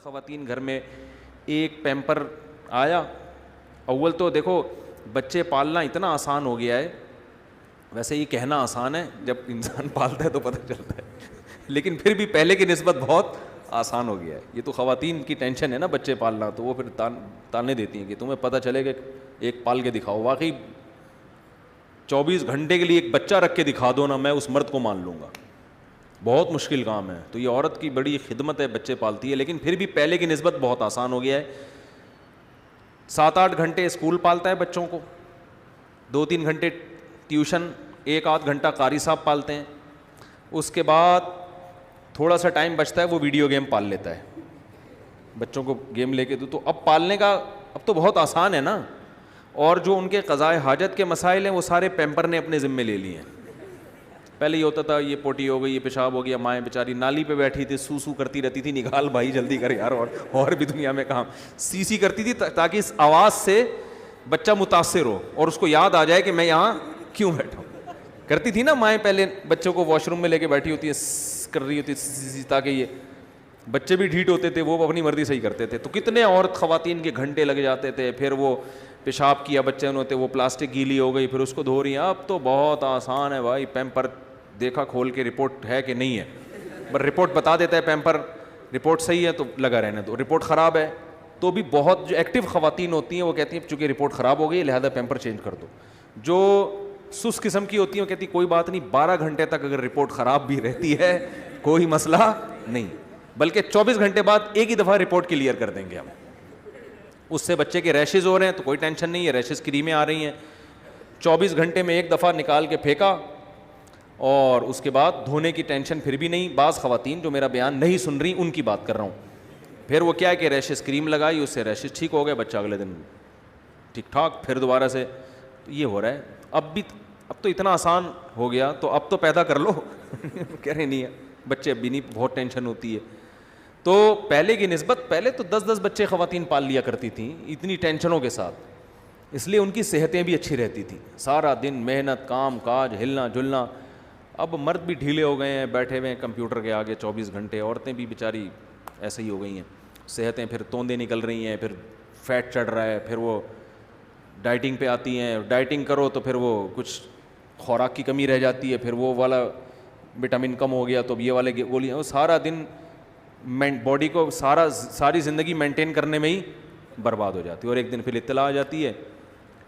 خواتین گھر میں ایک پیمپر آیا. اول تو دیکھو بچے پالنا اتنا آسان ہو گیا ہے, ویسے یہ کہنا آسان ہے, جب انسان پالتا ہے تو پتہ چلتا ہے, لیکن پھر بھی پہلے کی نسبت بہت آسان ہو گیا ہے. یہ تو خواتین کی ٹینشن ہے نا بچے پالنا, تو وہ پھر تانے دیتی ہیں کہ تمہیں پتہ چلے کہ ایک پال کے دکھاؤ. واقعی 24 گھنٹے کے لیے ایک بچہ رکھ کے دکھا دو نا, میں اس مرد کو مان لوں گا. بہت مشکل کام ہے. تو یہ عورت کی بڑی خدمت ہے, بچے پالتی ہے, لیکن پھر بھی پہلے کی نسبت بہت آسان ہو گیا ہے. 7-8 گھنٹے اسکول پالتا ہے بچوں کو, 2-3 گھنٹے ٹیوشن, 1-8 گھنٹہ قاری صاحب پالتے ہیں. اس کے بعد تھوڑا سا ٹائم بچتا ہے وہ ویڈیو گیم پال لیتا ہے, بچوں کو گیم لے کے دو. تو اب پالنے کا اب تو بہت آسان ہے نا. اور جو ان کے قضائے حاجت کے مسائل ہیں وہ سارے پیمپر نے اپنے ذمے لے لیے ہیں. پہلے یہ ہوتا تھا یہ پوٹی ہو گئی, یہ پیشاب ہو گیا, مائیں بیچاری نالی پہ بیٹھی تھی, سو سو کرتی رہتی تھی, نکال بھائی جلدی کر یار, اور بھی دنیا میں کام. سی سی کرتی تھی تاکہ اس آواز سے بچہ متاثر ہو اور اس کو یاد آ جائے کہ میں یہاں کیوں بیٹھا ہوں. کرتی تھی نا مائیں پہلے, بچوں کو واش روم میں لے کے بیٹھی ہوتی ہے, کر رہی ہوتی ہے, تاکہ یہ بچے بھی ڈھیٹ ہوتے تھے, وہ اپنی مرضی صحیح کرتے تھے. تو کتنے عورت خواتین کے گھنٹے لگ جاتے تھے. پھر وہ پیشاب کیا بچے ہوتے, وہ پلاسٹک گیلی ہو گئی, پھر اس کو دھو رہی ہیں. اب تو بہت آسان ہے بھائی, پیمپر دیکھا کھول کے رپورٹ ہے کہ نہیں ہے, بس رپورٹ بتا دیتا ہے پیمپر, رپورٹ صحیح ہے تو لگا رہنے دو, رپورٹ خراب ہے تو بھی بہت جو ایکٹیو خواتین ہوتی ہیں وہ کہتی ہیں چونکہ رپورٹ خراب ہو گئی لہذا پیمپر چینج کر دو. جو سست قسم کی ہوتی ہیں وہ کہتی کوئی بات نہیں, 12 گھنٹے تک اگر رپورٹ خراب بھی رہتی ہے کوئی مسئلہ نہیں, بلکہ 24 گھنٹے بعد ایک ہی دفعہ رپورٹ کلیئر کر دیں گے ہم. اس سے بچے کے ریشز ہو رہے ہیں تو کوئی ٹینشن نہیں ہے, ریشز کریمیں آ رہی ہیں, 24 گھنٹے میں ایک دفعہ نکال کے پھینکا, اور اس کے بعد دھونے کی ٹینشن پھر بھی نہیں. بعض خواتین جو میرا بیان نہیں سن رہی ان کی بات کر رہا ہوں. پھر وہ کیا ہے کہ ریشز کریم لگائی, اس سے ریشز ٹھیک ہو گئے, بچہ اگلے دن ٹھیک ٹھاک, پھر دوبارہ سے. تو یہ ہو رہا ہے. اب تو اتنا آسان ہو گیا, تو اب تو پیدا کر لو. کہہ رہے نہیں ہے بچے, اب بھی نہیں, بہت ٹینشن ہوتی ہے. تو پہلے کی نسبت, پہلے تو 10-10 بچے خواتین پال لیا کرتی تھیں اتنی ٹینشنوں کے ساتھ, اس لیے ان کی صحتیں بھی اچھی رہتی تھیں. سارا دن محنت, کام کاج, ہلنا جلنا. اب مرد بھی ڈھیلے ہو گئے ہیں, بیٹھے ہوئے ہیں کمپیوٹر کے آگے 24 گھنٹے. عورتیں بھی بیچاری ایسے ہی ہو گئی ہیں, صحتیں پھر توندے نکل رہی ہیں, پھر فیٹ چڑھ رہا ہے, پھر وہ ڈائٹنگ پہ آتی ہیں. ڈائٹنگ کرو تو پھر وہ کچھ خوراک کی کمی رہ جاتی ہے, پھر وہ والا وٹامن کم ہو گیا تو اب یہ والے گولیاں. وہ سارا دن باڈی کو ساری زندگی مینٹین کرنے میں ہی برباد ہو جاتی ہے, اور ایک دن پھر اطلاع آ جاتی ہے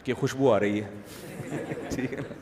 کہ خوشبو آ رہی ہے. ٹھیک ہے نا.